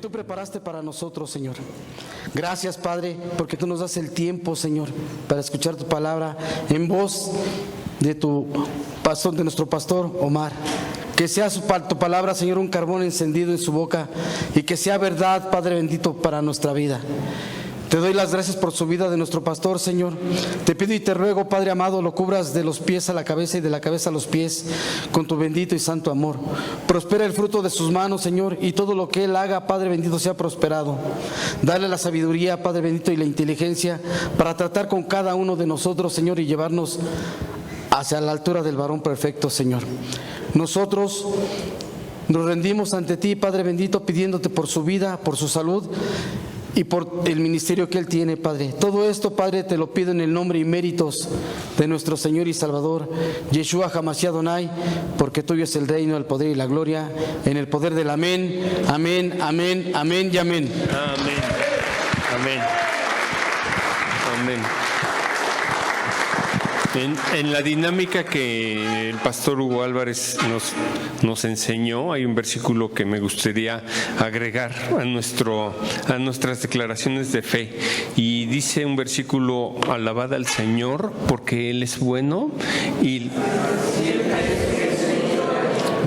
tú preparaste para nosotros, Señor. Gracias, Padre, porque tú nos das el tiempo, Señor, para escuchar tu palabra en voz de tu pastor, de nuestro pastor Omar. Que sea tu palabra, Señor, un carbón encendido en su boca, y que sea verdad, Padre bendito, para nuestra vida. Te doy las gracias por su vida de nuestro pastor, Señor. Te pido y te ruego, Padre amado, lo cubras de los pies a la cabeza y de la cabeza a los pies con tu bendito y santo amor. Prospera el fruto de sus manos, Señor, y todo lo que él haga, Padre bendito, sea prosperado. Dale la sabiduría, Padre bendito, y la inteligencia para tratar con cada uno de nosotros, Señor, y llevarnos hacia la altura del varón perfecto, Señor. Nosotros nos rendimos ante ti, Padre bendito, pidiéndote por su vida, por su salud y por el ministerio que él tiene, Padre. Todo esto, Padre, te lo pido en el nombre y méritos de nuestro Señor y Salvador, Yeshua HaMashiach Adonai, porque tuyo es el reino, el poder y la gloria, en el poder del amén, amén, amén, amén y amén. Amén, amén, amén. En la dinámica que el pastor Hugo Álvarez nos enseñó, hay un versículo que me gustaría agregar a nuestras declaraciones de fe. Y dice un versículo: alabad al Señor porque Él es bueno, y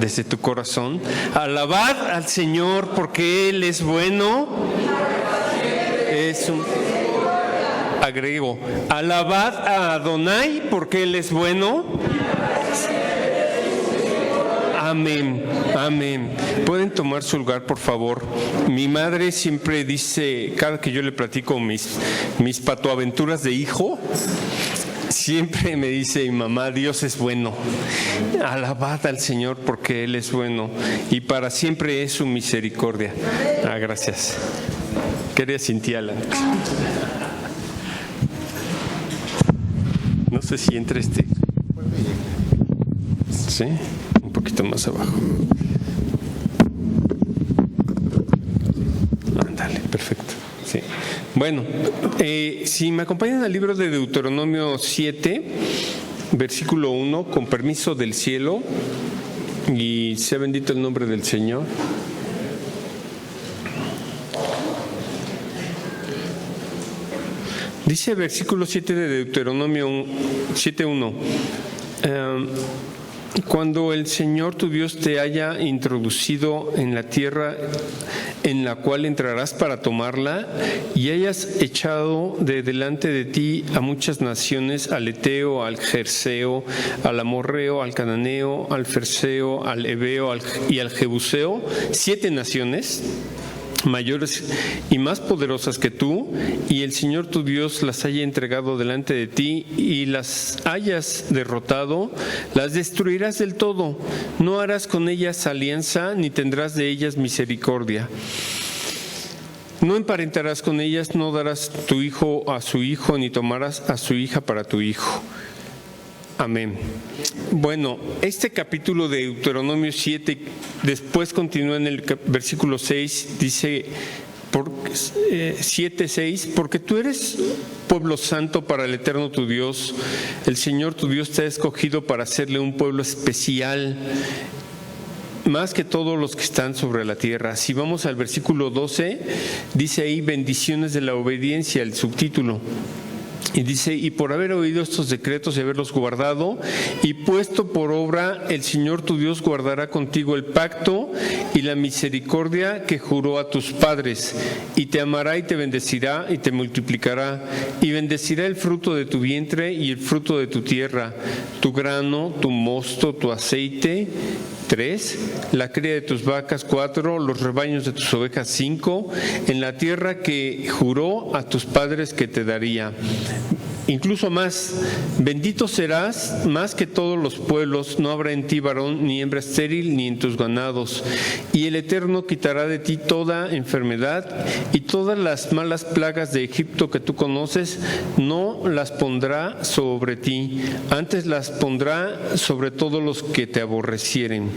desde tu corazón, alabad al Señor porque Él es bueno. Agrego, alabad a Adonai porque Él es bueno. Amén, amén. ¿Pueden tomar su lugar, por favor? Mi madre siempre dice, cada que yo le platico mis patoaventuras de hijo, siempre me dice mi mamá: Dios es bueno. Alabad al Señor porque Él es bueno y para siempre es su misericordia. Gracias. Quería Cintia Alan. No sé si entra ¿sí? Un poquito más abajo. Ándale, perfecto. Sí. Bueno, si me acompañan al libro de Deuteronomio 7, versículo 1, con permiso del cielo, y sea bendito el nombre del Señor. Dice versículo 7 de Deuteronomio 7:1, cuando el Señor tu Dios te haya introducido en la tierra en la cual entrarás para tomarla, y hayas echado de delante de ti a muchas naciones, al Eteo, al Jerseo, al Amorreo, al Cananeo, al Ferseo, al Heveo y al Jebuseo, 7 naciones mayores y más poderosas que tú, y el Señor tu Dios las haya entregado delante de ti y las hayas derrotado, las destruirás del todo. No harás con ellas alianza ni tendrás de ellas misericordia. No emparentarás con ellas, no darás tu hijo a su hijo, ni tomarás a su hija para tu hijo. Amén. Bueno, este capítulo de Deuteronomio 7, después continúa en el versículo 6, dice 7:6, porque tú eres pueblo santo para el Eterno tu Dios. El Señor tu Dios te ha escogido para hacerle un pueblo especial, más que todos los que están sobre la tierra. Si vamos al versículo 12, dice ahí bendiciones de la obediencia, el subtítulo. Y dice: y por haber oído estos decretos y haberlos guardado y puesto por obra, el Señor tu Dios guardará contigo el pacto y la misericordia que juró a tus padres, y te amará y te bendecirá y te multiplicará, y bendecirá el fruto de tu vientre y el fruto de tu tierra, tu grano, tu mosto, tu aceite. 3, la cría de tus vacas. 4, los rebaños de tus ovejas. 5, en la tierra que juró a tus padres que te daría. Incluso más, bendito serás más que todos los pueblos, no habrá en ti varón ni hembra estéril ni en tus ganados. Y el Eterno quitará de ti toda enfermedad y todas las malas plagas de Egipto que tú conoces, no las pondrá sobre ti, antes las pondrá sobre todos los que te aborrecieren.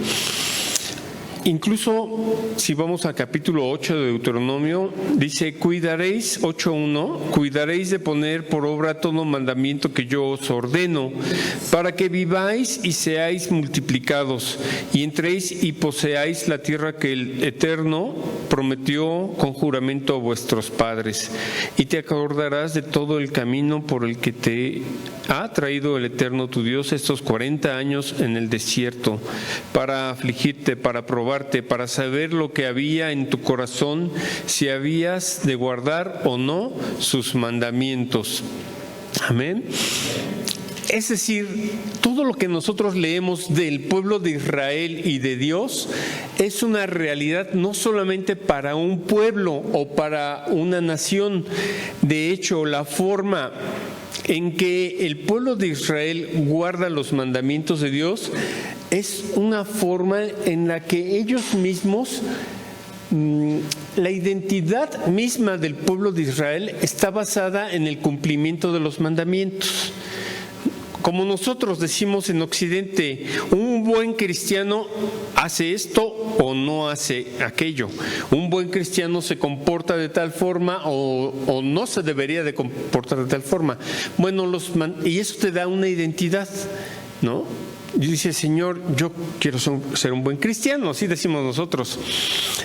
Incluso si vamos al capítulo 8 de Deuteronomio, dice, cuidaréis, 8:1, cuidaréis de poner por obra todo mandamiento que yo os ordeno, para que viváis y seáis multiplicados, y entréis y poseáis la tierra que el Eterno prometió con juramento a vuestros padres. Y te acordarás de todo el camino por el que te ha traído el Eterno tu Dios estos 40 años en el desierto, para afligirte, para probarte, para saber lo que había en tu corazón, si habías de guardar o no sus mandamientos. Amén. Es decir, todo lo que nosotros leemos del pueblo de Israel y de Dios es una realidad no solamente para un pueblo o para una nación. De hecho, la forma en que el pueblo de Israel guarda los mandamientos de Dios es una forma en la que ellos mismos, la identidad misma del pueblo de Israel está basada en el cumplimiento de los mandamientos. Como nosotros decimos en Occidente, un buen cristiano hace esto o no hace aquello. Un buen cristiano se comporta de tal forma o no se debería de comportar de tal forma. Bueno, y eso te da una identidad, ¿no? Y dice, Señor, yo quiero ser un buen cristiano, así decimos nosotros.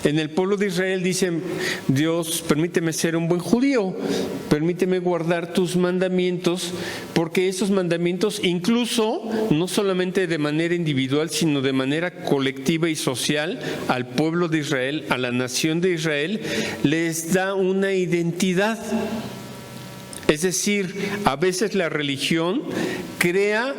En el pueblo de Israel dicen, Dios, permíteme ser un buen judío, permíteme guardar tus mandamientos, porque esos mandamientos incluso, no solamente de manera individual, sino de manera colectiva y social, al pueblo de Israel, a la nación de Israel, les da una identidad. Es decir, a veces la religión crea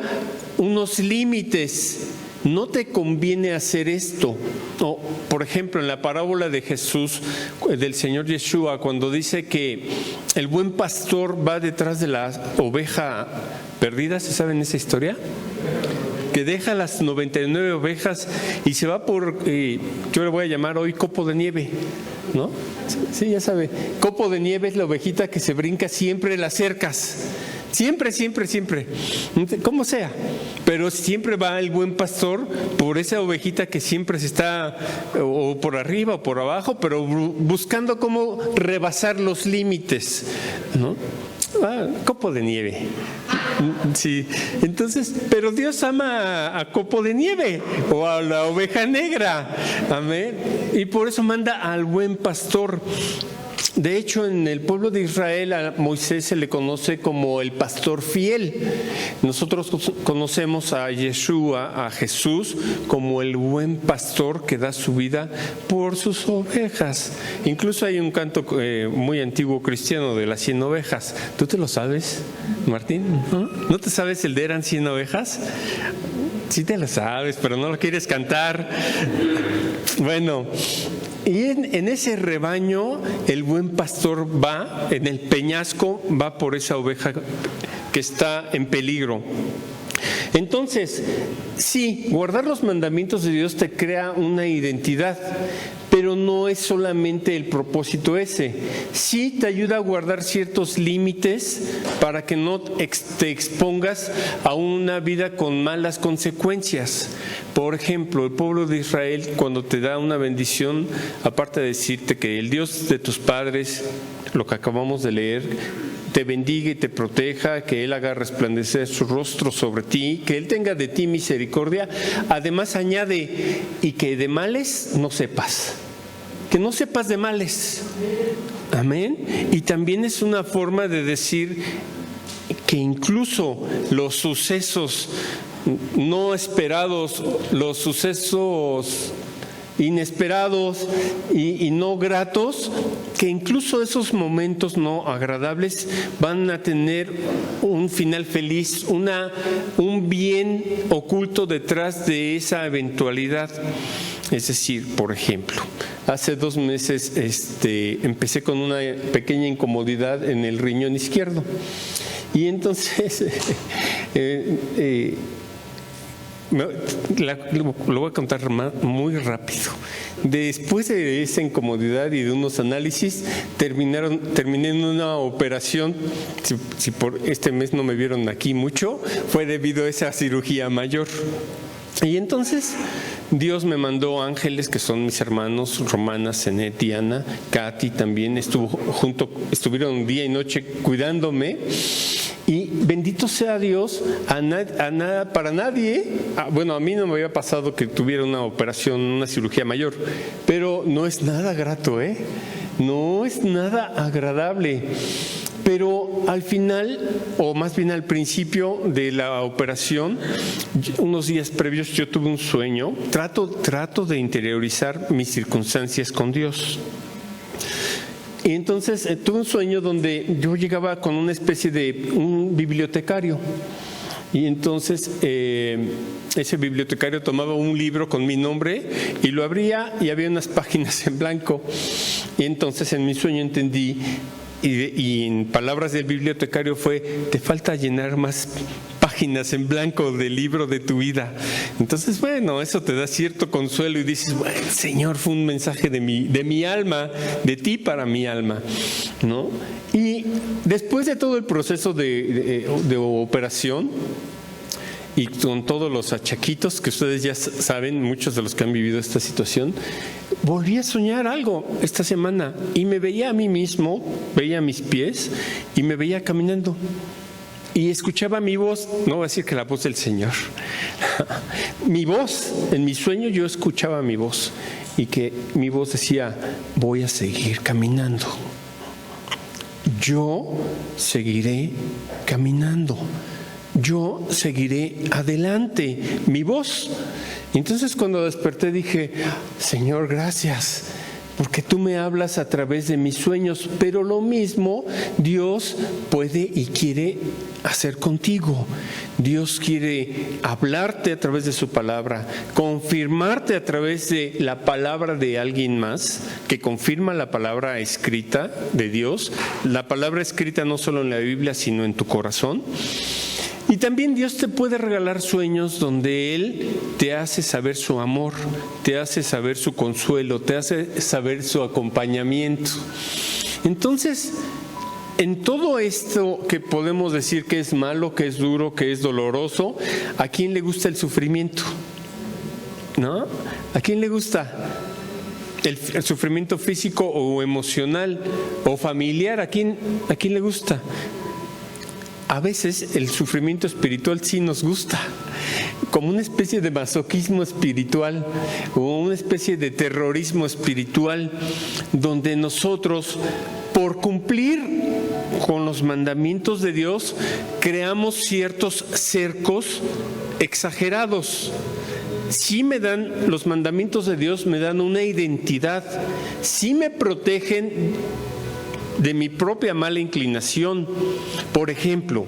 unos límites. No te conviene hacer esto. O, por ejemplo, en la parábola de Jesús, del Señor Yeshua, cuando dice que el buen pastor va detrás de la oveja perdida, ¿se saben esa historia? Que deja las 99 ovejas y se va por, yo le voy a llamar hoy copo de nieve, ¿no? Sí, ya sabe, copo de nieve es la ovejita que se brinca siempre las cercas, siempre, como sea, pero siempre va el buen pastor por esa ovejita que siempre se está o por arriba o por abajo, pero buscando cómo rebasar los límites, ¿no? Copo de nieve. Sí, entonces, pero Dios ama a copo de nieve o a la oveja negra, amén, y por eso manda al buen pastor. De hecho, en el pueblo de Israel a Moisés se le conoce como el pastor fiel. Nosotros conocemos a Yeshua, a Jesús, como el buen pastor que da su vida por sus ovejas. Incluso hay un canto muy antiguo cristiano de las 100 ovejas. ¿Tú te lo sabes, Martín? ¿No te sabes el de eran 100 ovejas? Sí te lo sabes, pero no lo quieres cantar. Bueno, y en ese rebaño el buen pastor va, en el peñasco, va por esa oveja que está en peligro. Entonces, sí, guardar los mandamientos de Dios te crea una identidad, pero no es solamente el propósito ese. Sí te ayuda a guardar ciertos límites para que no te expongas a una vida con malas consecuencias. Por ejemplo, el pueblo de Israel, cuando te da una bendición, aparte de decirte que el Dios de tus padres, lo que acabamos de leer, te bendiga y te proteja, que Él haga resplandecer su rostro sobre ti, que Él tenga de ti misericordia. Además añade, y que de males no sepas, que no sepas de males. Amén. Y también es una forma de decir que incluso los sucesos no esperados, los sucesos inesperados y no gratos, que incluso esos momentos no agradables van a tener un final feliz, un bien oculto detrás de esa eventualidad. Es decir, por ejemplo, hace 2 meses empecé con una pequeña incomodidad en el riñón izquierdo y entonces lo voy a contar muy rápido. Después de esa incomodidad y de unos análisis, terminé en una operación. Si por este mes no me vieron aquí mucho, fue debido a esa cirugía mayor. Y entonces Dios me mandó ángeles que son mis hermanos, Romana, Zenet, Diana, Katy también estuvieron día y noche cuidándome. Y bendito sea Dios, para nadie, bueno, a mí no me había pasado que tuviera una operación, una cirugía mayor, pero no es nada grato, no es nada agradable. Pero al final, o más bien al principio de la operación, unos días previos yo tuve un sueño, trato de interiorizar mis circunstancias con Dios. Y entonces tuve un sueño donde yo llegaba con una especie de un bibliotecario. Y entonces ese bibliotecario tomaba un libro con mi nombre y lo abría y había unas páginas en blanco. Y entonces en mi sueño entendí, y en palabras del bibliotecario fue: te falta llenar más páginas en blanco del libro de tu vida. Entonces, bueno, eso te da cierto consuelo y dices: bueno, Señor, fue un mensaje de mi alma, de ti para mi alma, ¿no? Y después de todo el proceso de operación, y con todos los achaquitos que ustedes ya saben, muchos de los que han vivido esta situación, volví a soñar algo esta semana y me veía a mí mismo, veía mis pies y me veía caminando. Y escuchaba mi voz, no voy a decir que la voz del Señor, mi voz, en mi sueño yo escuchaba mi voz y que mi voz decía: voy a seguir caminando, yo seguiré caminando, yo seguiré adelante, mi voz. Entonces cuando desperté dije: Señor, gracias, porque tú me hablas a través de mis sueños, pero lo mismo Dios puede y quiere hacer contigo. Dios quiere hablarte a través de su palabra, confirmarte a través de la palabra de alguien más, que confirma la palabra escrita de Dios, la palabra escrita no solo en la Biblia, sino en tu corazón. Y también Dios te puede regalar sueños donde Él te hace saber su amor, te hace saber su consuelo, te hace saber su acompañamiento. Entonces, en todo esto que podemos decir que es malo, que es duro, que es doloroso, ¿a quién le gusta el sufrimiento? ¿No? ¿A quién le gusta? El sufrimiento físico o emocional o familiar, ¿a quién le gusta? A veces el sufrimiento espiritual sí nos gusta, como una especie de masoquismo espiritual o una especie de terrorismo espiritual, donde nosotros, por cumplir con los mandamientos de Dios, creamos ciertos cercos exagerados. Sí me dan, los mandamientos de Dios me dan una identidad, sí me protegen de mi propia mala inclinación. Por ejemplo,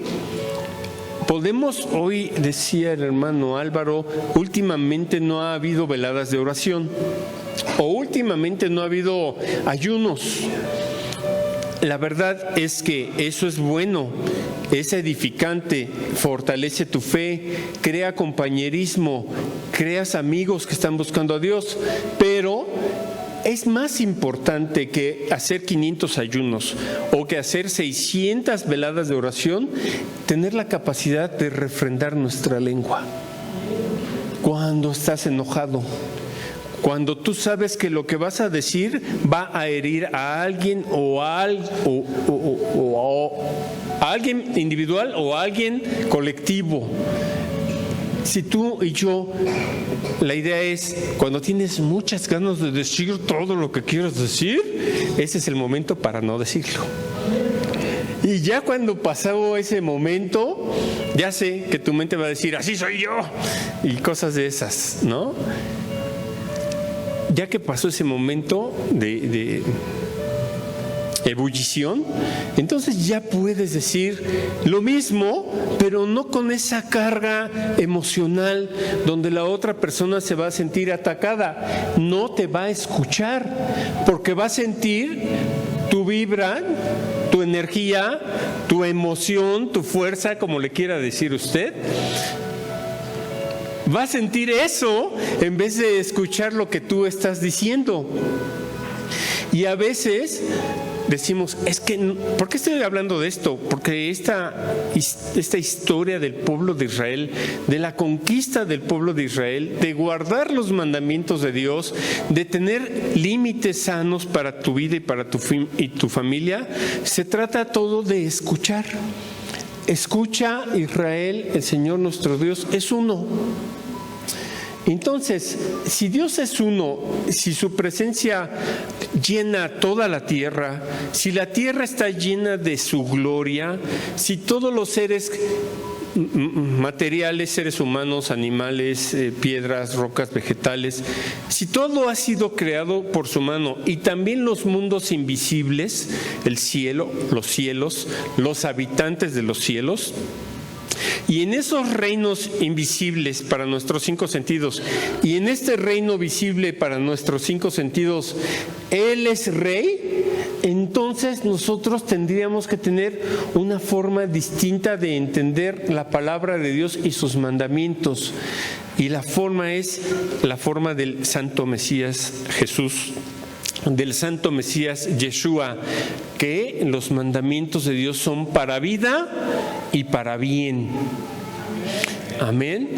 podemos hoy, decía el hermano Álvaro, últimamente no ha habido veladas de oración o últimamente no ha habido ayunos. La verdad es que eso es bueno, es edificante, fortalece tu fe, crea compañerismo, creas amigos que están buscando a Dios, pero es más importante que hacer 500 ayunos o que hacer 600 veladas de oración, tener la capacidad de refrendar nuestra lengua. Cuando estás enojado, cuando tú sabes que lo que vas a decir va a herir a alguien o a alguien individual o a alguien colectivo. Si tú y yo, la idea es, cuando tienes muchas ganas de decir todo lo que quieres decir, ese es el momento para no decirlo. Y ya cuando pasó ese momento, ya sé que tu mente va a decir: así soy yo, y cosas de esas, ¿no? Ya que pasó ese momento de ebullición, entonces ya puedes decir lo mismo, pero no con esa carga emocional donde la otra persona se va a sentir atacada, no te va a escuchar, porque va a sentir tu vibra, tu energía, tu emoción, tu fuerza, como le quiera decir usted. Va a sentir eso en vez de escuchar lo que tú estás diciendo. Y a veces decimos, es que, ¿por qué estoy hablando de esto? Porque esta historia del pueblo de Israel, de la conquista del pueblo de Israel, de guardar los mandamientos de Dios, de tener límites sanos para tu vida y para tu familia, se trata todo de escuchar. Escucha, Israel, el Señor nuestro Dios es uno. Entonces, si Dios es uno, si su presencia llena toda la tierra, si la tierra está llena de su gloria, si todos los seres materiales, seres humanos, animales, piedras, rocas, vegetales, si todo ha sido creado por su mano, y también los mundos invisibles, el cielo, los cielos, los habitantes de los cielos, y en esos reinos invisibles para nuestros 5 sentidos, y en este reino visible para nuestros 5 sentidos, Él es Rey, entonces nosotros tendríamos que tener una forma distinta de entender la palabra de Dios y sus mandamientos. Y la forma es la forma del Santo Mesías Jesús, del Santo Mesías Yeshua, que los mandamientos de Dios son para vida y para bien. Amén.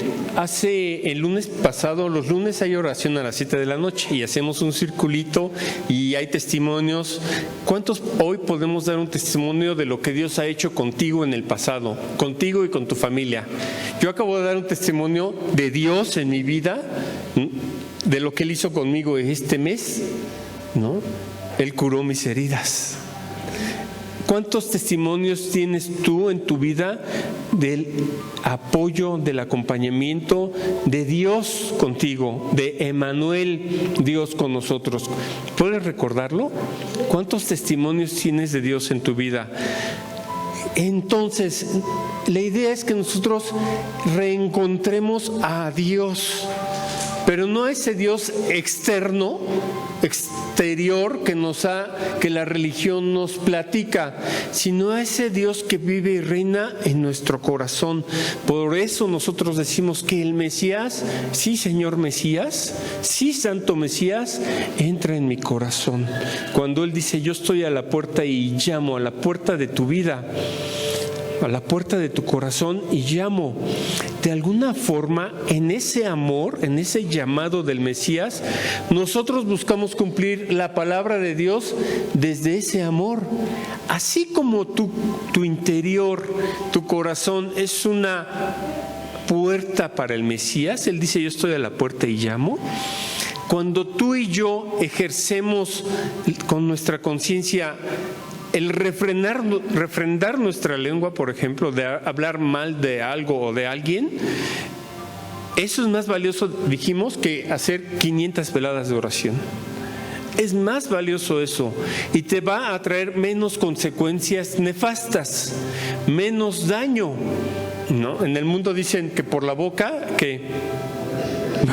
El lunes pasado, los lunes hay oración a las 7 de la noche y hacemos un circulito y hay testimonios. ¿Cuántos hoy podemos dar un testimonio de lo que Dios ha hecho contigo en el pasado, contigo y con tu familia? Yo acabo de dar un testimonio de Dios en mi vida, de lo que Él hizo conmigo este mes, ¿no? Él curó mis heridas. ¿Cuántos testimonios tienes tú en tu vida del apoyo, del acompañamiento de Dios contigo, de Emmanuel, Dios con nosotros? ¿Puedes recordarlo? ¿Cuántos testimonios tienes de Dios en tu vida? Entonces, la idea es que nosotros reencontremos a Dios, pero no ese Dios externo, exterior que la religión nos platica, sino a ese Dios que vive y reina en nuestro corazón. Por eso nosotros decimos que el Mesías, sí, Señor Mesías, sí, Santo Mesías, entra en mi corazón. Cuando Él dice, yo estoy a la puerta y llamo, a la puerta de tu vida, a la puerta de tu corazón y llamo. De alguna forma, en ese amor, en ese llamado del Mesías, nosotros buscamos cumplir la palabra de Dios desde ese amor. Así como tu interior, tu corazón es una puerta para el Mesías, Él dice, yo estoy a la puerta y llamo. Cuando tú y yo ejercemos con nuestra conciencia el refrendar nuestra lengua, por ejemplo, de hablar mal de algo o de alguien, eso es más valioso, dijimos, que hacer 500 veladas de oración. Es más valioso eso y te va a traer menos consecuencias nefastas, menos daño, ¿no? En el mundo dicen que por la boca, que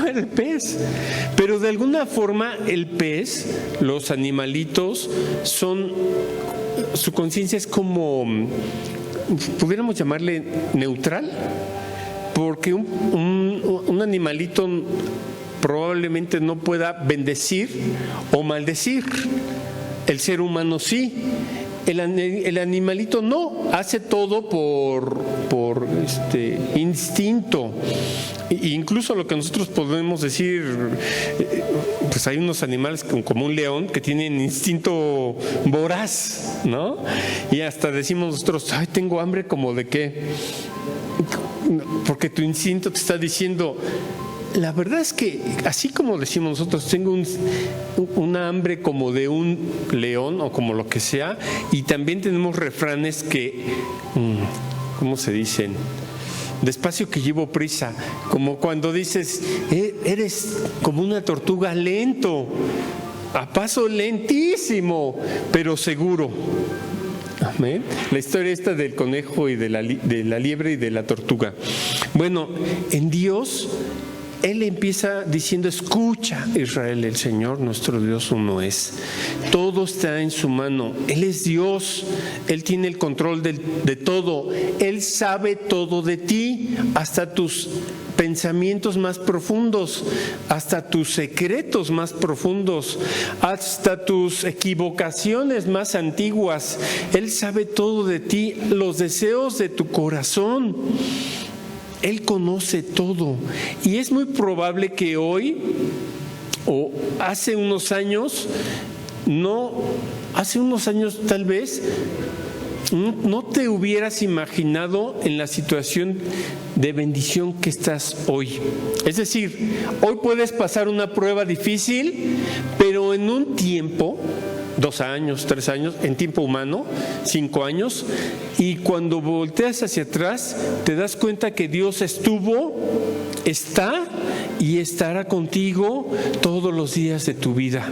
muere el pez, pero de alguna forma el pez, los animalitos su conciencia es como, pudiéramos llamarle neutral, porque un animalito probablemente no pueda bendecir o maldecir. El ser humano sí. El animalito no, hace todo por instinto. Incluso lo que nosotros podemos decir, pues hay unos animales como un león que tienen instinto voraz, ¿no? Y hasta decimos nosotros, ay, tengo hambre, ¿como de qué? Porque tu instinto te está diciendo. La verdad es que, así como decimos nosotros, tengo una hambre como de un león o como lo que sea, y también tenemos refranes que, ¿cómo se dicen? Despacio que llevo prisa, como cuando dices, eres como una tortuga lento, a paso lentísimo, pero seguro. Amén. La historia esta del conejo y de la liebre y de la tortuga. Bueno, en Dios, Él empieza diciendo, escucha, Israel, el Señor nuestro Dios uno es. Todo está en su mano. Él es Dios. Él tiene el control de todo. Él sabe todo de ti, hasta tus pensamientos más profundos, hasta tus secretos más profundos, hasta tus equivocaciones más antiguas. Él sabe todo de ti, los deseos de tu corazón. Él conoce todo. Y es muy probable que hoy, o hace unos años tal vez, no te hubieras imaginado en la situación de bendición que estás hoy. Es decir, hoy puedes pasar una prueba difícil, pero en un tiempo, 2 años, 3 años, en tiempo humano, 5 años, y cuando volteas hacia atrás, te das cuenta que Dios está y estará contigo todos los días de tu vida.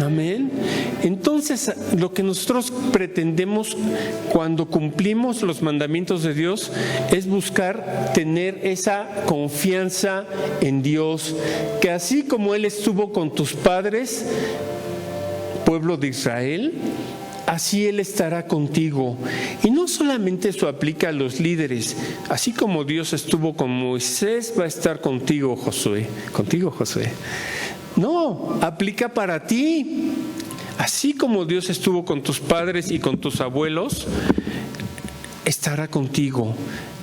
Amén. Entonces, lo que nosotros pretendemos cuando cumplimos los mandamientos de Dios es buscar tener esa confianza en Dios, que así como Él estuvo con tus padres, pueblo de Israel, así Él estará contigo. Y no solamente eso aplica a los líderes, así como Dios estuvo con Moisés, va a estar contigo, Josué. No, aplica para ti. Así como Dios estuvo con tus padres y con tus abuelos, estará contigo.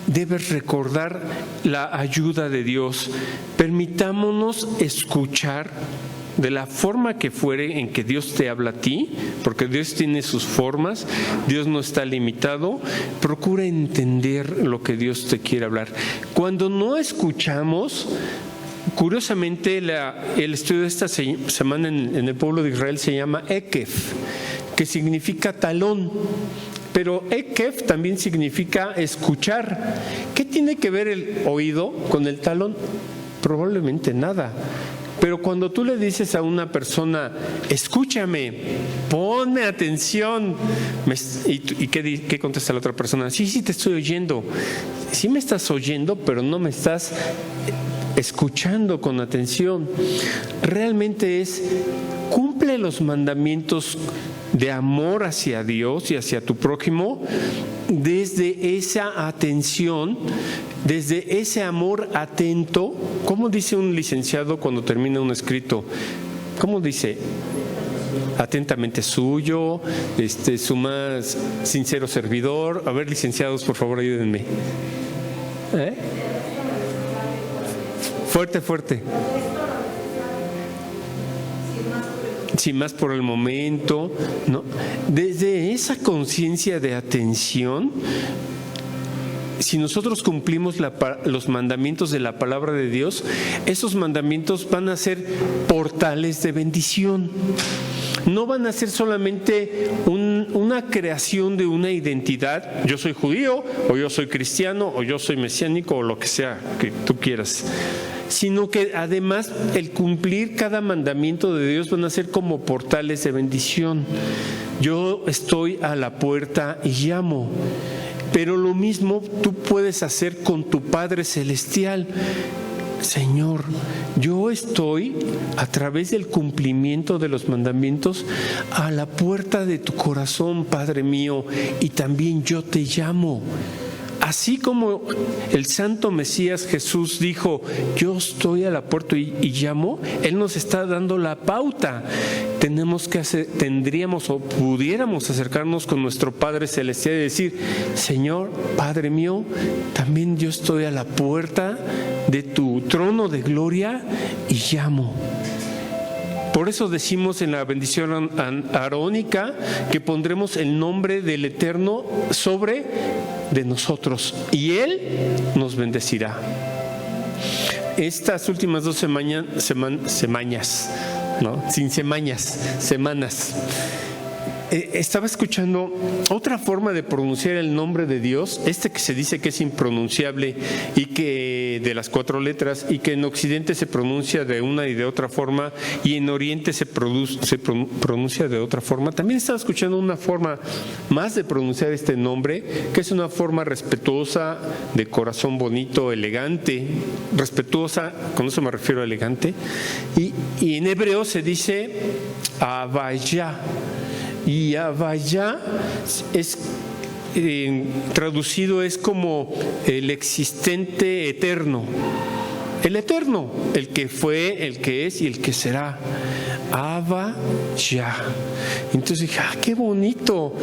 Debes recordar la ayuda de Dios. Permitámonos escuchar de la forma que fuere en que Dios te habla a ti, porque Dios tiene sus formas, Dios no está limitado. Procura entender lo que Dios te quiere hablar. Cuando no escuchamos, curiosamente, el estudio de esta semana en el pueblo de Israel se llama Ekef, que significa talón. Pero Ekef también significa escuchar. ¿Qué tiene que ver el oído con el talón? Probablemente nada. Pero cuando tú le dices a una persona, escúchame, ponme atención, ¿y qué contesta la otra persona? Sí, te estoy oyendo. Sí me estás oyendo, pero no me estás escuchando con atención. Realmente cumple los mandamientos de amor hacia Dios y hacia tu prójimo desde esa atención, desde ese amor atento. ¿Cómo dice un licenciado cuando termina un escrito? ¿Cómo dice? Atentamente suyo, su más sincero servidor. A ver, licenciados, por favor, ayúdenme. Fuerte. Sin más por el momento, ¿no? Desde esa conciencia de atención, si nosotros cumplimos los mandamientos de la palabra de Dios, esos mandamientos van a ser portales de bendición. No van a ser solamente una creación de una identidad, yo soy judío, o yo soy cristiano, o yo soy mesiánico, o lo que sea que tú quieras, sino que además el cumplir cada mandamiento de Dios van a ser como portales de bendición. Yo estoy a la puerta y llamo. Pero lo mismo tú puedes hacer con tu Padre Celestial. Señor, yo estoy a través del cumplimiento de los mandamientos a la puerta de tu corazón, Padre mío, y también yo te llamo. Así como el santo Mesías Jesús dijo, yo estoy a la puerta y llamo, Él nos está dando la pauta. Tendríamos o pudiéramos acercarnos con nuestro Padre Celestial y decir, Señor, Padre mío, también yo estoy a la puerta de tu trono de gloria y llamo. Por eso decimos en la bendición arónica que pondremos el nombre del Eterno sobre de nosotros y Él nos bendecirá. Estas últimas 2 semanas, estaba escuchando otra forma de pronunciar el nombre de Dios, que se dice que es impronunciable y que de las 4 letras, y que en Occidente se pronuncia de una y de otra forma y en Oriente se pronuncia de otra forma. También estaba escuchando una forma más de pronunciar este nombre, que es una forma respetuosa, de corazón bonito, elegante, respetuosa, con eso me refiero a elegante, y en hebreo se dice Havaya. Y Havaya traducido es como el existente eterno. el eterno, el que fue, el que es y el que será. Abba Yah. Entonces dije, qué bonito.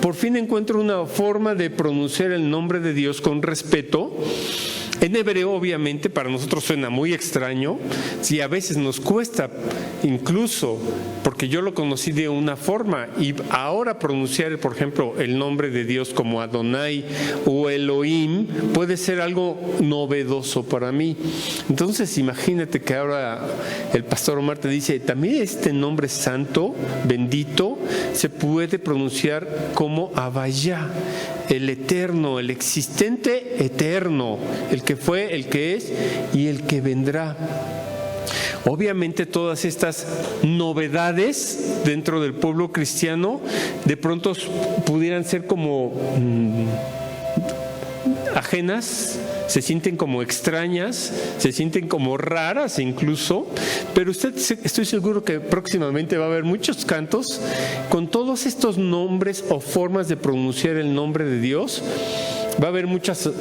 Por fin encuentro una forma de pronunciar el nombre de Dios con respeto. En hebreo, obviamente, para nosotros suena muy extraño, si a veces nos cuesta, incluso porque yo lo conocí de una forma, y ahora pronunciar, por ejemplo, el nombre de Dios como Adonai o Elohim puede ser algo novedoso para mí. Entonces, imagínate que ahora el pastor Omar te dice, también este nombre santo, bendito, se puede pronunciar como Abba Yah, el eterno, el existente eterno, el que fue, el que es y el que vendrá. Obviamente todas estas novedades dentro del pueblo cristiano de pronto pudieran ser como ajenas, se sienten como extrañas, se sienten como raras incluso, pero estoy seguro que próximamente va a haber muchos cantos con todos estos nombres o formas de pronunciar el nombre de Dios. Va a haber muchos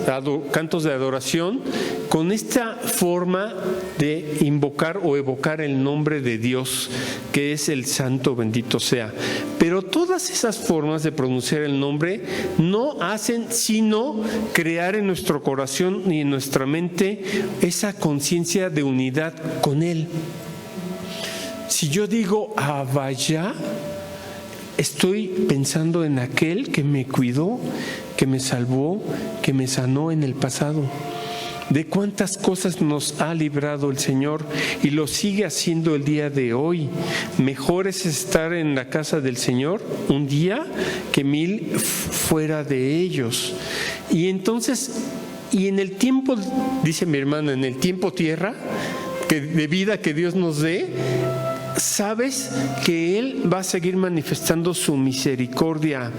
cantos de adoración con esta forma de invocar o evocar el nombre de Dios, que es el santo bendito sea. Pero todas esas formas de pronunciar el nombre no hacen sino crear en nuestro corazón y en nuestra mente esa conciencia de unidad con Él. Si yo digo Abba Yah, estoy pensando en aquel que me cuidó, que me salvó, que me sanó en el pasado. De cuántas cosas nos ha librado el Señor y lo sigue haciendo el día de hoy. Mejor es estar en la casa del Señor un día que 1000 fuera de ellos. Y entonces, y en el tiempo, dice mi hermana, en el tiempo tierra, de vida que Dios nos dé, sabes que Él va a seguir manifestando su misericordia,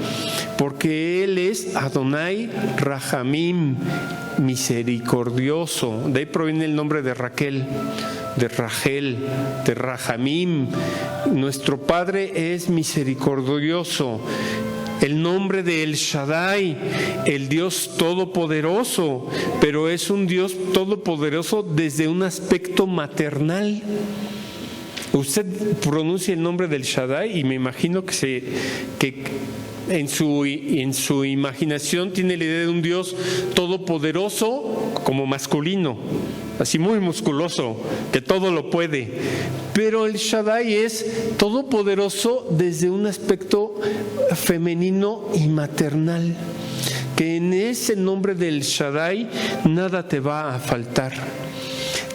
porque Él es Adonai Rahamim, misericordioso. De ahí proviene el nombre de Raquel, de Rachel, de Rahamim. Nuestro Padre es misericordioso. El nombre de El Shaddai, el Dios todopoderoso, pero es un Dios todopoderoso desde un aspecto maternal. Usted pronuncia el nombre del Shaddai y me imagino que en su imaginación tiene la idea de un Dios todopoderoso como masculino, así muy musculoso, que todo lo puede. Pero el Shaddai es todopoderoso desde un aspecto femenino y maternal, que en ese nombre del Shaddai nada te va a faltar.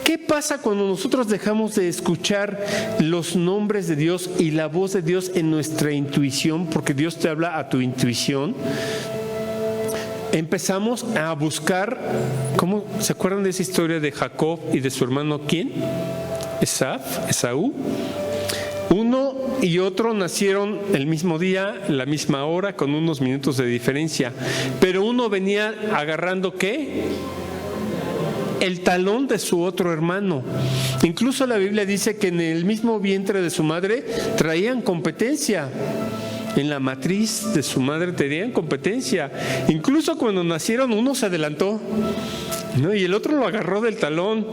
¿Qué pasa cuando nosotros dejamos de escuchar los nombres de Dios y la voz de Dios en nuestra intuición? Porque Dios te habla a tu intuición. Empezamos a buscar, ¿cómo se acuerdan de esa historia de Jacob y de su hermano quién? Esaú. Uno y otro nacieron el mismo día, la misma hora, con unos minutos de diferencia. Pero uno venía agarrando ¿qué? El talón de su otro hermano. Incluso la Biblia dice que en el mismo vientre de su madre traían competencia. En la matriz de su madre tenían competencia. Incluso cuando nacieron uno se adelantó, ¿no? Y el otro lo agarró del talón.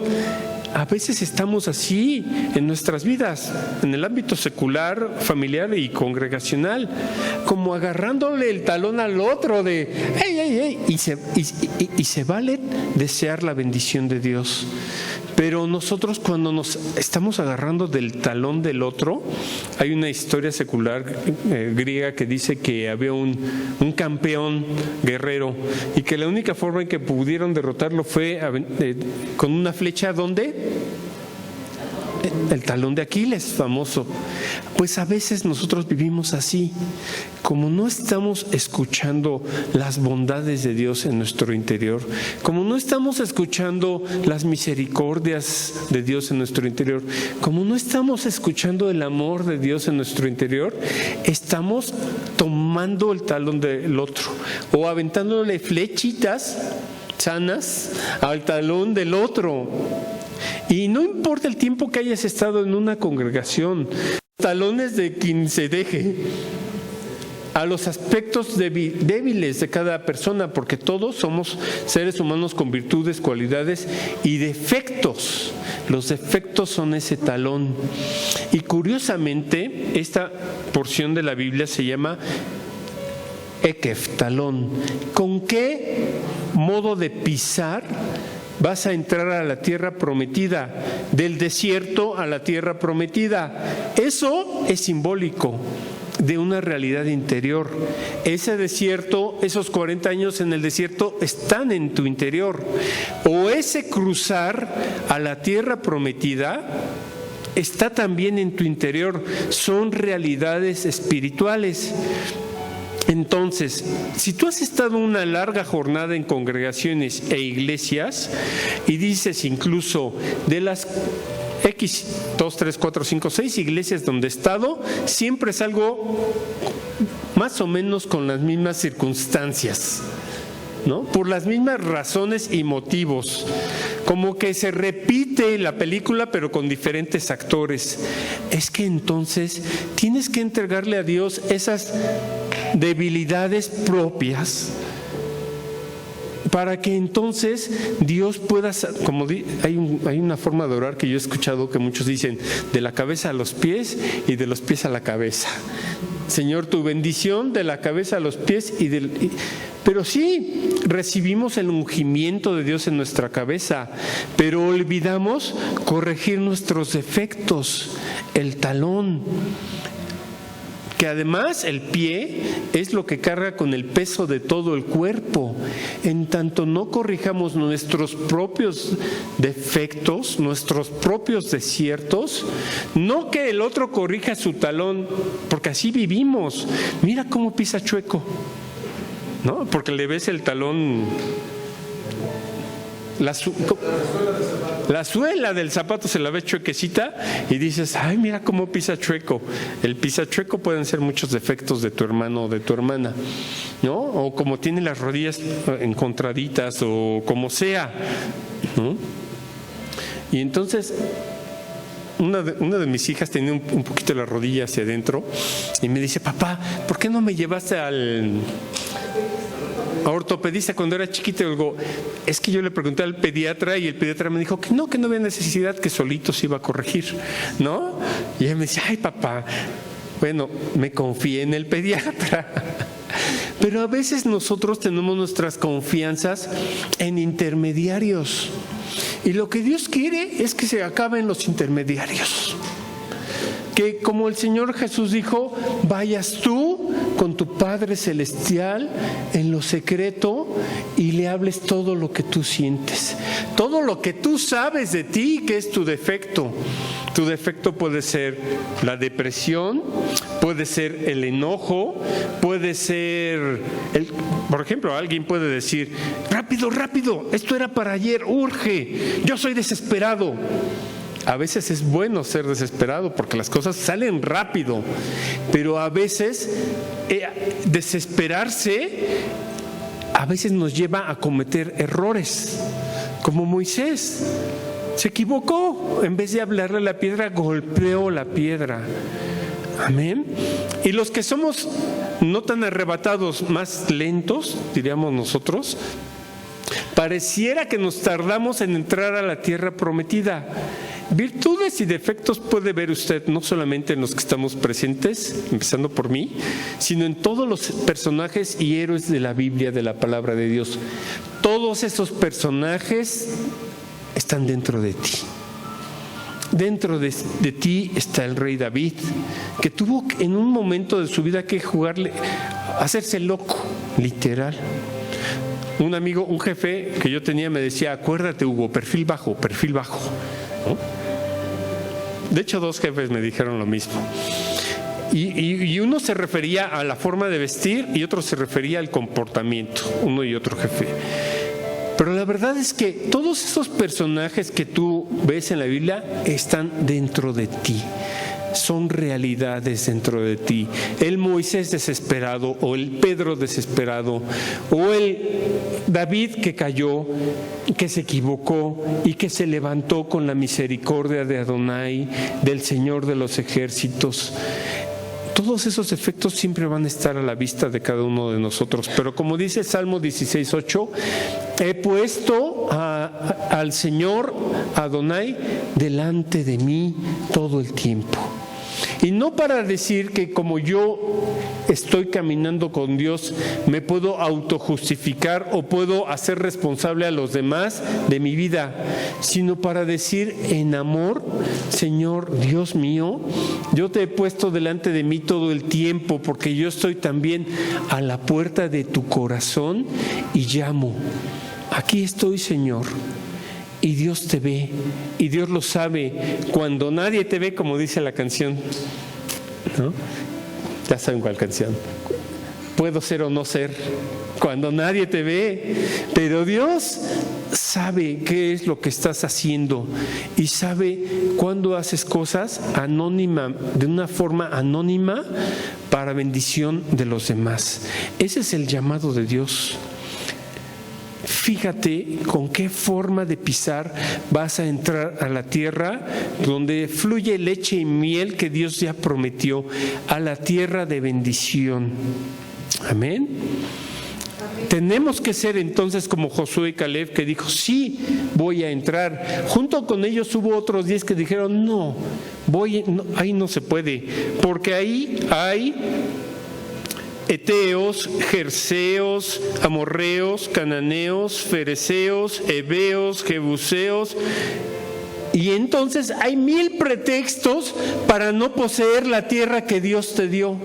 A veces estamos así en nuestras vidas, en el ámbito secular, familiar y congregacional, como agarrándole el talón al otro de ¡ey, ey, ey! Y se vale desear la bendición de Dios. Pero nosotros cuando nos estamos agarrando del talón del otro, hay una historia secular griega que dice que había un campeón guerrero y que la única forma en que pudieron derrotarlo fue con una flecha, ¿dónde? El talón de Aquiles, famoso. Pues a veces nosotros vivimos así, como no estamos escuchando las bondades de Dios en nuestro interior, como no estamos escuchando las misericordias de Dios en nuestro interior, como no estamos escuchando el amor de Dios en nuestro interior, estamos tomando el talón del otro o aventándole flechitas sanas al talón del otro. Y no importa el tiempo que hayas estado en una congregación, talones de quien se deje. a los aspectos débiles de cada persona, porque todos somos seres humanos con virtudes, cualidades y defectos. Los defectos son ese talón. Y curiosamente, esta porción de la Biblia se llama Ekef, talón. ¿Con qué modo de pisar vas a entrar a la tierra prometida? Del desierto a la tierra prometida. Eso es simbólico de una realidad interior. Ese desierto, esos 40 años en el desierto están en tu interior. O ese cruzar a la tierra prometida está también en tu interior. Son realidades espirituales. Entonces, si tú has estado una larga jornada en congregaciones e iglesias y dices incluso de las X, 2, 3, 4, 5, 6 iglesias donde he estado, siempre salgo más o menos con las mismas circunstancias, ¿no? Por las mismas razones y motivos. Como que se repite la película pero con diferentes actores. Es que entonces tienes que entregarle a Dios esas debilidades propias para que entonces Dios pueda, como hay una forma de orar que yo he escuchado que muchos dicen, de la cabeza a los pies y de los pies a la cabeza. Señor, tu bendición de la cabeza a los pies pero sí, recibimos el ungimiento de Dios en nuestra cabeza, pero olvidamos corregir nuestros defectos, el talón, que además el pie es lo que carga con el peso de todo el cuerpo. En tanto no corrijamos nuestros propios defectos, nuestros propios desiertos, no que el otro corrija su talón, porque así vivimos. Mira cómo pisa chueco, ¿no? Porque le ves el talón, la suela del zapato se la ve chuequecita y dices, ay, mira cómo pisa chueco. El pisa chueco pueden ser muchos defectos de tu hermano o de tu hermana, ¿no? O como tiene las rodillas encontraditas o como sea, ¿no? Y entonces una de mis hijas tenía un poquito la rodilla hacia adentro y me dice, papá, ¿por qué no me llevaste a ortopedista cuando era chiquita? Y digo, es que yo le pregunté al pediatra y el pediatra me dijo que no había necesidad, que solito se iba a corregir, ¿no? Y él me dice, ay, papá, bueno, me confié en el pediatra. Pero a veces nosotros tenemos nuestras confianzas en intermediarios. Y lo que Dios quiere es que se acaben los intermediarios. Que como el Señor Jesús dijo, vayas tú con tu Padre Celestial en lo secreto y le hables todo lo que tú sientes, todo lo que tú sabes de ti, que es tu defecto. Tu defecto puede ser la depresión, puede ser el enojo, puede ser, por ejemplo, alguien puede decir, rápido, esto era para ayer, urge, yo soy desesperado. A veces es bueno ser desesperado porque las cosas salen rápido, pero a veces desesperarse a veces nos lleva a cometer errores, como Moisés. Se equivocó, en vez de hablarle a la piedra, golpeó la piedra. Amén. Y los que somos no tan arrebatados, más lentos, diríamos nosotros, pareciera que nos tardamos en entrar a la tierra prometida. Virtudes y defectos puede ver usted no solamente en los que estamos presentes, empezando por mí, sino en todos los personajes y héroes de la Biblia, de la palabra de Dios. Todos esos personajes están dentro de ti. Dentro de ti está el rey David, que tuvo en un momento de su vida que hacerse loco, literal. Un amigo, un jefe que yo tenía me decía, acuérdate, Hugo, perfil bajo, ¿no? De hecho, 2 jefes me dijeron lo mismo. Y uno se refería a la forma de vestir y otro se refería al comportamiento, uno y otro jefe. Pero la verdad es que todos esos personajes que tú ves en la Biblia están dentro de ti. Son realidades dentro de ti. El Moisés desesperado, o el Pedro desesperado, o el David que cayó, que se equivocó y que se levantó con la misericordia de Adonai, del Señor de los ejércitos. todos esos efectos siempre van a estar a la vista de cada uno de nosotros. Pero como dice el Salmo 16:8, he puesto al Señor, Adonai, delante de mí todo el tiempo. Y no para decir que como yo estoy caminando con Dios, me puedo autojustificar o puedo hacer responsable a los demás de mi vida, sino para decir en amor: Señor Dios mío, yo te he puesto delante de mí todo el tiempo, porque yo estoy también a la puerta de tu corazón y llamo. Aquí estoy, Señor. Y Dios te ve, y Dios lo sabe. Cuando nadie te ve, como dice la canción, ¿no? Ya saben cuál canción. Puedo ser o no ser, cuando nadie te ve, pero Dios sabe qué es lo que estás haciendo y sabe cuándo haces cosas anónima, de una forma anónima, para bendición de los demás. Ese es el llamado de Dios. Fíjate con qué forma de pisar vas a entrar a la tierra donde fluye leche y miel que Dios ya prometió, a la tierra de bendición. Amén. Tenemos que ser entonces como Josué y Caleb, que dijo: sí, voy a entrar. Junto con ellos hubo otros 10 que dijeron: no, ahí no se puede, porque ahí hay Eteos, Jerseos, Amorreos, Cananeos, Fereceos, Heveos, Jebuseos. Y entonces hay 1000 pretextos para no poseer la tierra que Dios te dio.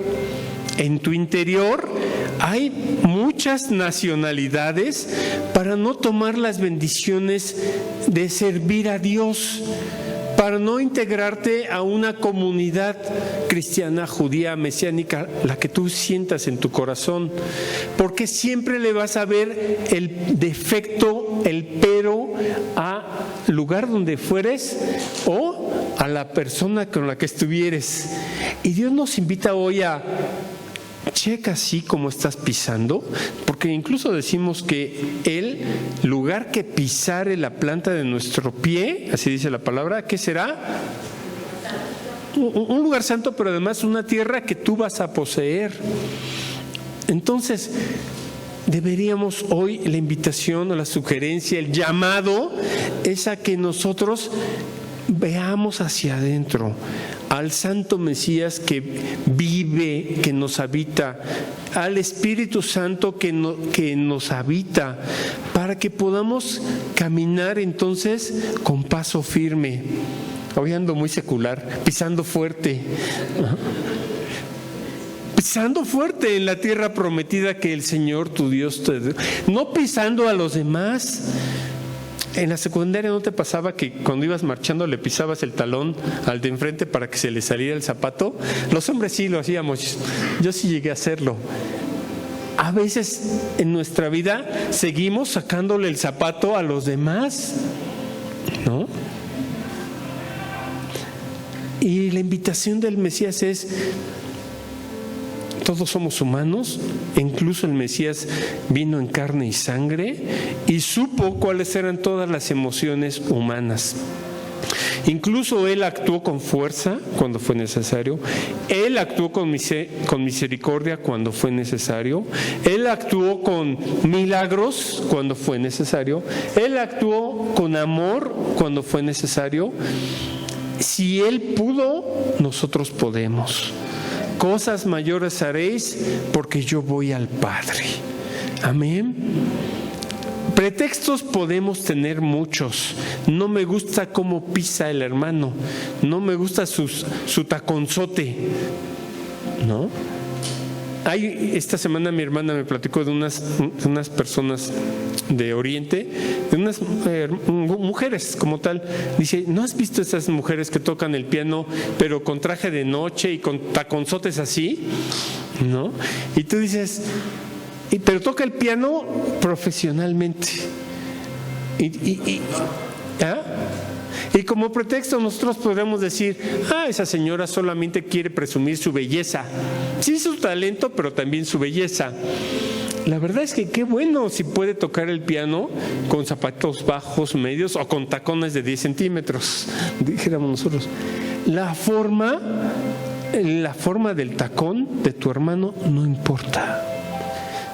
En tu interior hay muchas nacionalidades para no tomar las bendiciones de servir a Dios, para no integrarte a una comunidad cristiana, judía, mesiánica, la que tú sientas en tu corazón, porque siempre le vas a ver el defecto, el pero al lugar donde fueres o a la persona con la que estuvieres. Y Dios nos invita hoy a: checa así como estás pisando, porque incluso decimos que el lugar que pisare la planta de nuestro pie, así dice la palabra, ¿qué será? Un lugar santo, pero además una tierra que tú vas a poseer. Entonces, deberíamos hoy, la invitación o la sugerencia, el llamado, es a que nosotros veamos hacia adentro al Santo Mesías que vive, que nos habita, al Espíritu Santo que nos habita, para que podamos caminar entonces con paso firme. Hoy ando muy secular, pisando fuerte, pisando fuerte en la tierra prometida que el Señor tu Dios te dio, no pisando a los demás. En la secundaria, ¿no te pasaba que cuando ibas marchando le pisabas el talón al de enfrente para que se le saliera el zapato? Los hombres sí lo hacíamos, yo sí llegué a hacerlo. A veces en nuestra vida seguimos sacándole el zapato a los demás, ¿no? Y la invitación del Mesías es: todos somos humanos, incluso el Mesías vino en carne y sangre y supo cuáles eran todas las emociones humanas. Incluso Él actuó con fuerza cuando fue necesario, Él actuó con misericordia cuando fue necesario, Él actuó con milagros cuando fue necesario, Él actuó con amor cuando fue necesario. Si Él pudo, nosotros podemos. Cosas mayores haréis porque yo voy al Padre. Amén. Pretextos podemos tener muchos. No me gusta cómo pisa el hermano. No me gusta su taconzote, ¿no? Esta semana mi hermana me platicó de unas personas de Oriente, de unas mujeres como tal. Dice: ¿no has visto esas mujeres que tocan el piano pero con traje de noche y con taconzotes así? ¿No? Y tú dices: pero toca el piano profesionalmente. Y como pretexto nosotros podríamos decir: esa señora solamente quiere presumir su belleza. Sí, su talento, pero también su belleza. La verdad es que qué bueno si puede tocar el piano con zapatos bajos, medios o con tacones de 10 centímetros, dijéramos nosotros. La forma la forma del tacón de tu hermano no importa.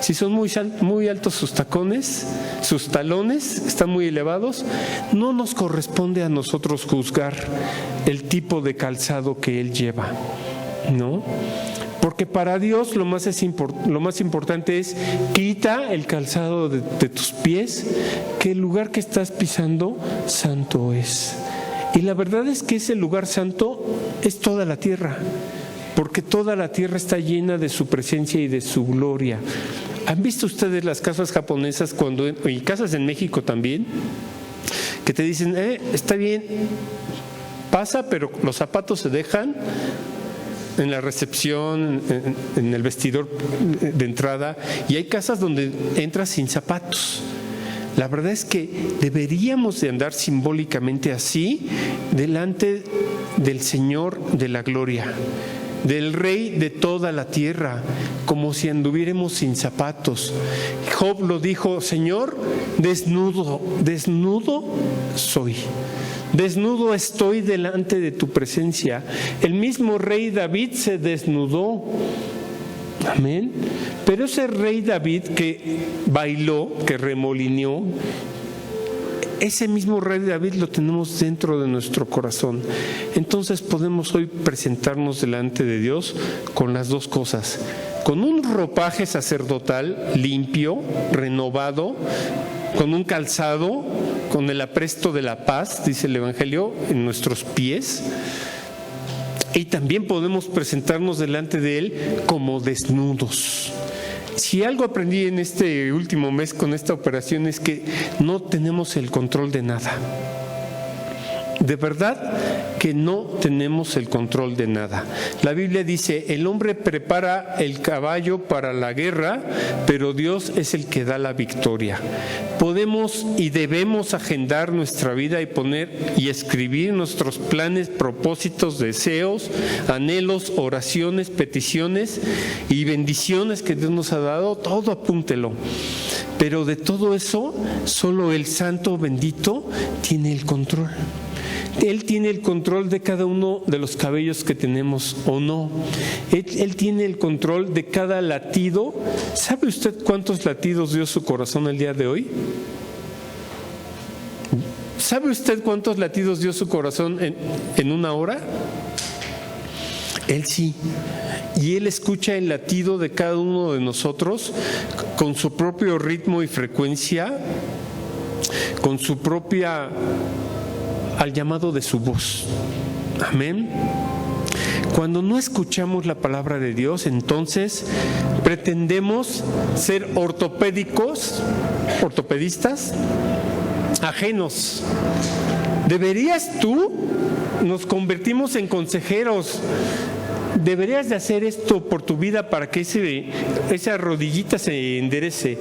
Si son muy altos sus tacones, sus talones están muy elevados, no nos corresponde a nosotros juzgar el tipo de calzado que él lleva, ¿no? Porque para Dios lo más importante es: quita el calzado de tus pies, que el lugar que estás pisando santo es. Y la verdad es que ese lugar santo es toda la tierra, porque toda la tierra está llena de su presencia y de su gloria. ¿Han visto ustedes las casas japonesas y casas en México también? Que te dicen, está bien, pasa, pero los zapatos se dejan en la recepción, en el vestidor de entrada, y hay casas donde entras sin zapatos. La verdad es que deberíamos de andar simbólicamente así delante del Señor de la gloria, del Rey de toda la tierra, como si anduviéramos sin zapatos. Job lo dijo: Señor, desnudo soy. Desnudo estoy delante de tu presencia. El mismo rey David se desnudó. Amén. Pero ese rey David que bailó, que remolineó, ese mismo rey David lo tenemos dentro de nuestro corazón. Entonces podemos hoy presentarnos delante de Dios con las dos cosas: con un ropaje sacerdotal limpio, renovado, con un calzado, con el apresto de la paz, dice el Evangelio, en nuestros pies. Y también podemos presentarnos delante de Él como desnudos. Si algo aprendí en este último mes con esta operación es que no tenemos el control de nada. De verdad que no tenemos el control de nada. La Biblia dice: el hombre prepara el caballo para la guerra, pero Dios es el que da la victoria. Podemos y debemos agendar nuestra vida y poner y escribir nuestros planes, propósitos, deseos, anhelos, oraciones, peticiones y bendiciones que Dios nos ha dado. Todo apúntelo. Pero de todo eso, solo el Santo Bendito tiene el control. Él tiene el control de cada uno de los cabellos que tenemos o no. Él tiene el control de cada latido. ¿Sabe usted cuántos latidos dio su corazón el día de hoy? ¿Sabe usted cuántos latidos dio su corazón en una hora? Él sí. Y Él escucha el latido de cada uno de nosotros con su propio ritmo y frecuencia, con su propia... al llamado de su voz. Amén. Cuando no escuchamos la palabra de Dios, entonces pretendemos ser ortopedistas, ajenos. Nos convertimos en consejeros. Deberías de hacer esto por tu vida para que esa rodillita se enderece.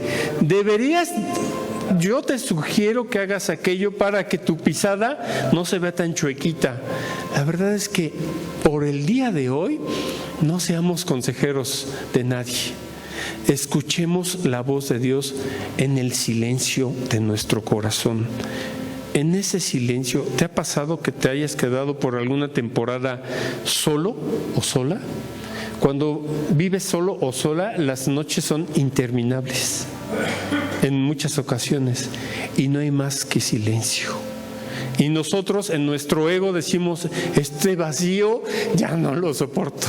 Yo te sugiero que hagas aquello para que tu pisada no se vea tan chuequita. La verdad es que por el día de hoy no seamos consejeros de nadie. Escuchemos la voz de Dios en el silencio de nuestro corazón. En ese silencio, ¿te ha pasado que te hayas quedado por alguna temporada solo o sola? Cuando vives solo o sola, las noches son interminables en muchas ocasiones y no hay más que silencio. Y nosotros en nuestro ego decimos: este vacío ya no lo soporto,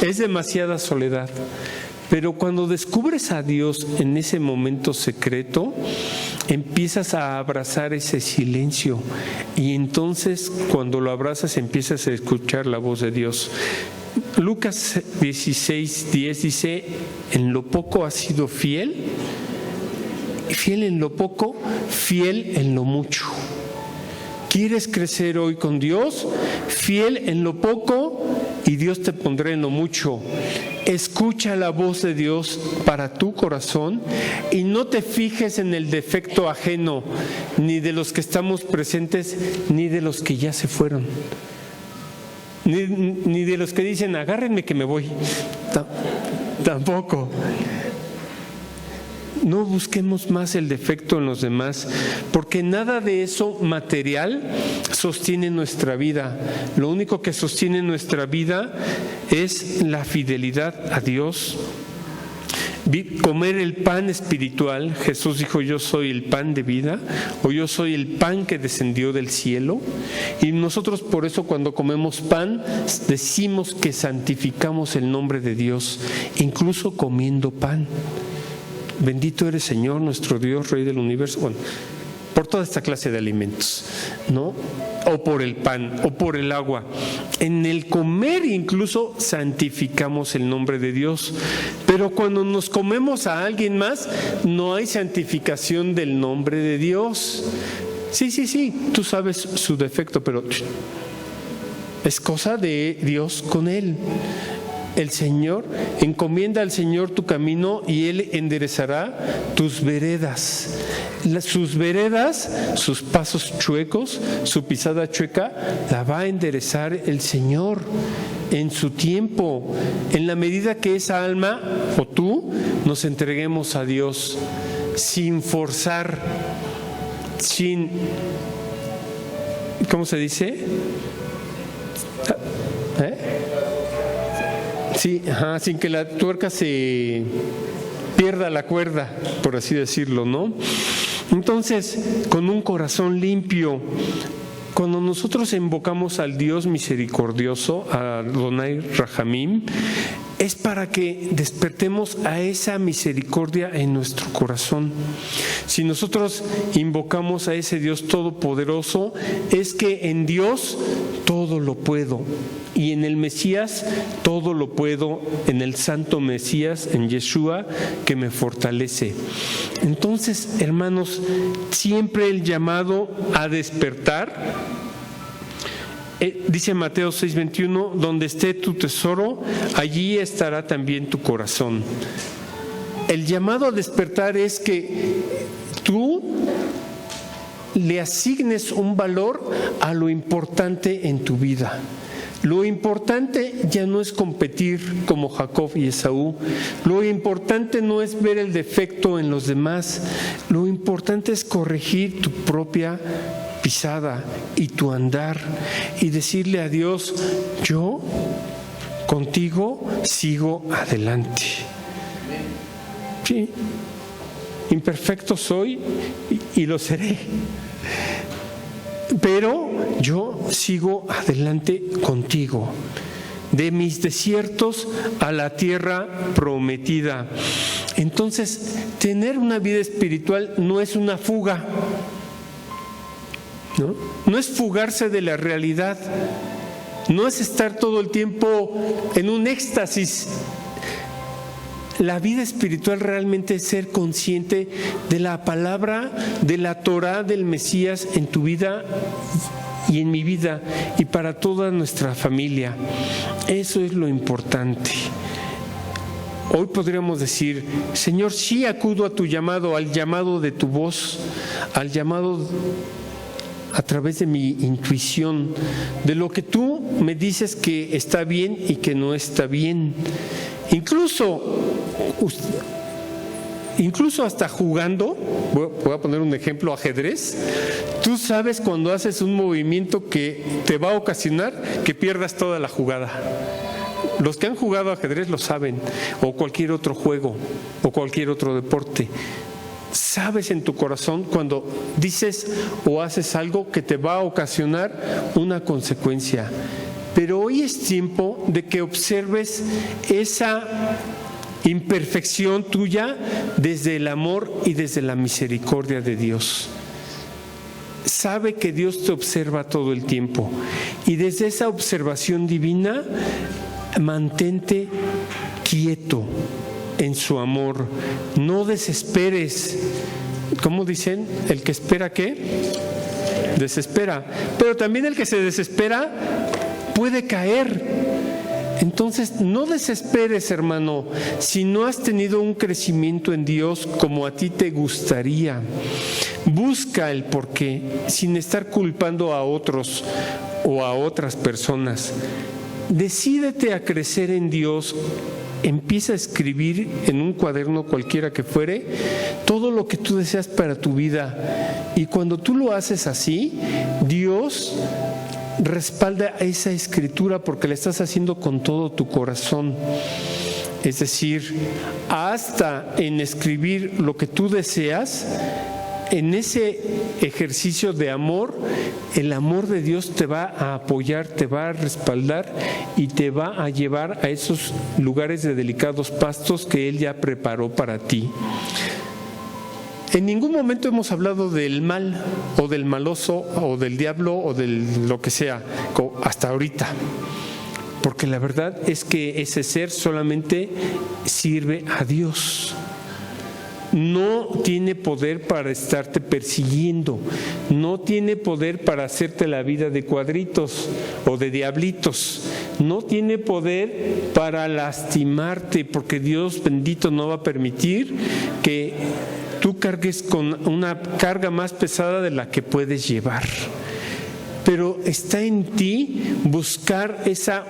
es demasiada soledad. Pero cuando descubres a Dios en ese momento secreto, empiezas a abrazar ese silencio y entonces cuando lo abrazas empiezas a escuchar la voz de Dios. Lucas 16:10 dice: en lo poco has sido fiel en lo poco, fiel en lo mucho. ¿Quieres crecer hoy con Dios? Fiel en lo poco y Dios te pondrá en lo mucho. Escucha la voz de Dios para tu corazón y no te fijes en el defecto ajeno, ni de los que estamos presentes, ni de los que ya se fueron. Ni de los que dicen: agárrenme que me voy. Tampoco. No busquemos más el defecto en los demás, porque nada de eso material sostiene nuestra vida. Lo único que sostiene nuestra vida es la fidelidad a Dios. Comer el pan espiritual. Jesús dijo: yo soy el pan de vida, o yo soy el pan que descendió del cielo. Y nosotros por eso, cuando comemos pan, decimos que santificamos el nombre de Dios, incluso comiendo pan. Bendito eres, Señor, nuestro Dios, Rey del universo. Bueno, por toda esta clase de alimentos, ¿no? O por el pan, o por el agua. En el comer incluso santificamos el nombre de Dios. Pero cuando nos comemos a alguien más, no hay santificación del nombre de Dios. Sí, tú sabes su defecto, pero es cosa de Dios con él. El Señor, encomienda al Señor tu camino y Él enderezará tus veredas. Sus veredas, sus pasos chuecos, su pisada chueca, la va a enderezar el Señor en su tiempo, en la medida que esa alma o tú nos entreguemos a Dios sin forzar, sin, ¿cómo se dice? Sí, sin que la tuerca se pierda la cuerda, por así decirlo, ¿no? Entonces, con un corazón limpio, cuando nosotros invocamos al Dios misericordioso, a Adonai Rahamim, es para que despertemos a esa misericordia en nuestro corazón. Si nosotros invocamos a ese Dios todopoderoso, es que en Dios todo lo puedo, y en el Mesías todo lo puedo, en el Santo Mesías, en Yeshua, que me fortalece. Entonces, hermanos, siempre el llamado a despertar. Dice Mateo 6:21, donde esté tu tesoro, allí estará también tu corazón. El llamado a despertar es que tú le asignes un valor a lo importante en tu vida. Lo importante ya no es competir como Jacob y Esaú. Lo importante no es ver el defecto en los demás. Lo importante es corregir tu propia pisada y tu andar y decirle a Dios: yo contigo sigo adelante. Sí, imperfecto soy y lo seré, pero yo sigo adelante contigo, de mis desiertos a la tierra prometida. Entonces, tener una vida espiritual no es una fuga, no es fugarse de la realidad, no es estar todo el tiempo en un éxtasis. La vida espiritual realmente es ser consciente de la palabra, de la Torah del Mesías en tu vida y en mi vida y para toda nuestra familia. Eso es lo importante. Hoy podríamos decir: Señor, sí acudo a tu llamado, al llamado de tu voz, al llamado a través de mi intuición, de lo que tú me dices que está bien y que no está bien. Incluso hasta jugando, voy a poner un ejemplo, ajedrez, tú sabes cuando haces un movimiento que te va a ocasionar que pierdas toda la jugada. Los que han jugado ajedrez lo saben, o cualquier otro juego, o cualquier otro deporte. Sabes en tu corazón cuando dices o haces algo que te va a ocasionar una consecuencia. Pero hoy es tiempo de que observes esa imperfección tuya desde el amor y desde la misericordia de Dios. Sabe que Dios te observa todo el tiempo y desde esa observación divina mantente quieto en su amor. No desesperes. ¿Cómo dicen? El que espera, ¿qué? Desespera. Pero también el que se desespera puede caer. Entonces, no desesperes, hermano, si no has tenido un crecimiento en Dios como a ti te gustaría. Busca el porqué, sin estar culpando a otros o a otras personas. Decídete a crecer en Dios empieza a escribir en un cuaderno cualquiera que fuere todo lo que tú deseas para tu vida. Y cuando tú lo haces así, Dios respalda esa escritura porque la estás haciendo con todo tu corazón. Es decir, hasta en escribir lo que tú deseas, en ese ejercicio de amor, el amor de Dios te va a apoyar, te va a respaldar y te va a llevar a esos lugares de delicados pastos que Él ya preparó para ti. En ningún momento hemos hablado del mal o del maloso o del diablo o de lo que sea hasta ahorita, porque la verdad es que ese ser solamente sirve a Dios. No tiene poder para estarte persiguiendo, no tiene poder para hacerte la vida de cuadritos o de diablitos, no tiene poder para lastimarte, porque Dios bendito no va a permitir que tú cargues con una carga más pesada de la que puedes llevar. Pero está en ti buscar esa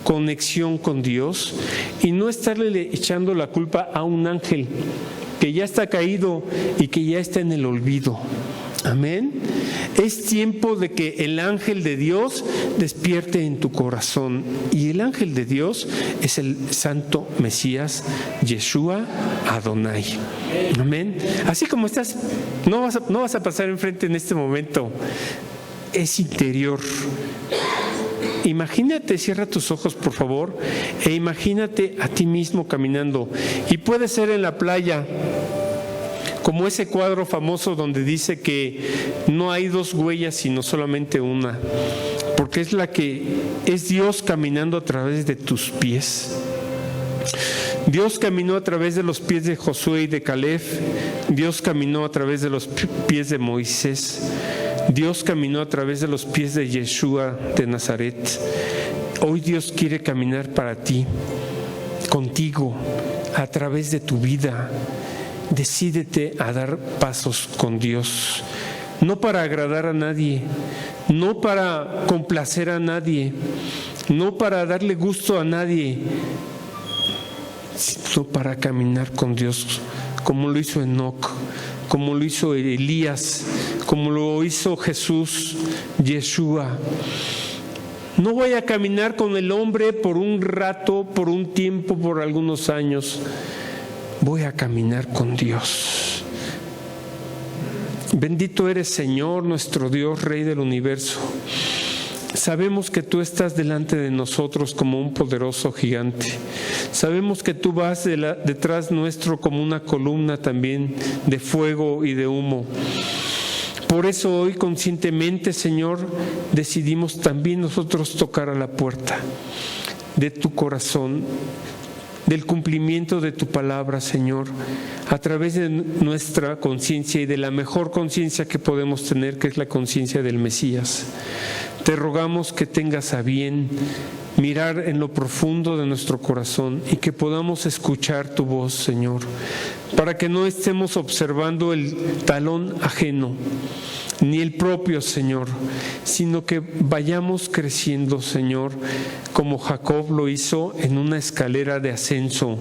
conexión con Dios y no estarle echando la culpa a un ángel que ya está caído y que ya está en el olvido. Amén. Es tiempo de que el ángel de Dios despierte en tu corazón. Y el ángel de Dios es el Santo Mesías, Yeshua Adonai. Amén. Así como estás, no vas a pasar enfrente en este momento. Es interior. Imagínate, cierra tus ojos por favor, e imagínate a ti mismo caminando. Y puede ser en la playa, como ese cuadro famoso donde dice que no hay dos huellas sino solamente una, porque es Dios caminando a través de tus pies. Dios caminó a través de los pies de Josué y de Caleb. Dios caminó a través de los pies de Moisés. Dios caminó a través de los pies de Yeshua de Nazaret. Hoy Dios quiere caminar para ti, contigo, a través de tu vida. Decídete a dar pasos con Dios, no para agradar a nadie, no para complacer a nadie, no para darle gusto a nadie, sino para caminar con Dios, como lo hizo Enoc, como lo hizo Elías, como lo hizo Jesús, Yeshua. No voy a caminar con el hombre por un rato, por un tiempo, por algunos años. Voy a caminar con Dios. Bendito eres, Señor, nuestro Dios, Rey del universo. Sabemos que tú estás delante de nosotros como un poderoso gigante. Sabemos que tú vas detrás nuestro como una columna también de fuego y de humo. Por eso hoy conscientemente, Señor, decidimos también nosotros tocar a la puerta de tu corazón, del cumplimiento de tu palabra, Señor, a través de nuestra conciencia y de la mejor conciencia que podemos tener, que es la conciencia del Mesías. Te rogamos que tengas a bien mirar en lo profundo de nuestro corazón y que podamos escuchar tu voz, Señor, para que no estemos observando el talón ajeno, ni el propio, Señor, sino que vayamos creciendo, Señor, como Jacob lo hizo, en una escalera de ascenso,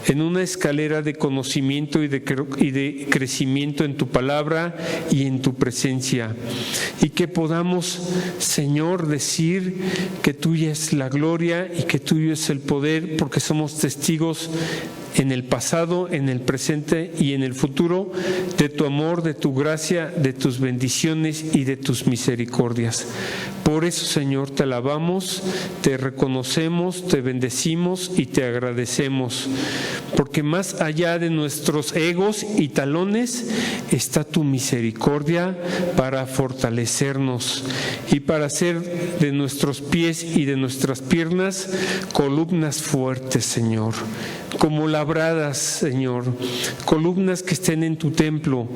en una escalera de conocimiento y de crecimiento en tu palabra y en tu presencia. Y que podamos, Señor, decir que tuya es la gloria y que tuyo es el poder, porque somos testigos en el pasado, en el presente y en el futuro de tu amor, de tu gracia, de tus bendiciones y de tus misericordias. Por eso, Señor, te alabamos, te reconocemos, te bendecimos y te agradecemos, porque más allá de nuestros egos y talones está tu misericordia para fortalecernos y para hacer de nuestros pies y de nuestras piernas columnas fuertes, Señor, como labradas, Señor, columnas que estén en tu templo,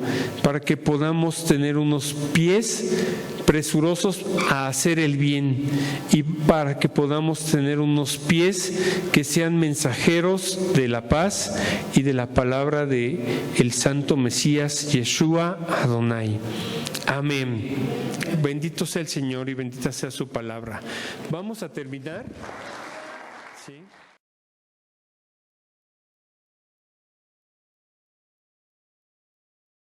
para que podamos tener unos pies presurosos a hacer el bien y para que podamos tener unos pies que sean mensajeros de la paz y de la palabra de el Santo Mesías, Yeshua Adonai. Amén. Bendito sea el Señor y bendita sea su palabra. Vamos a terminar. ¿Sí?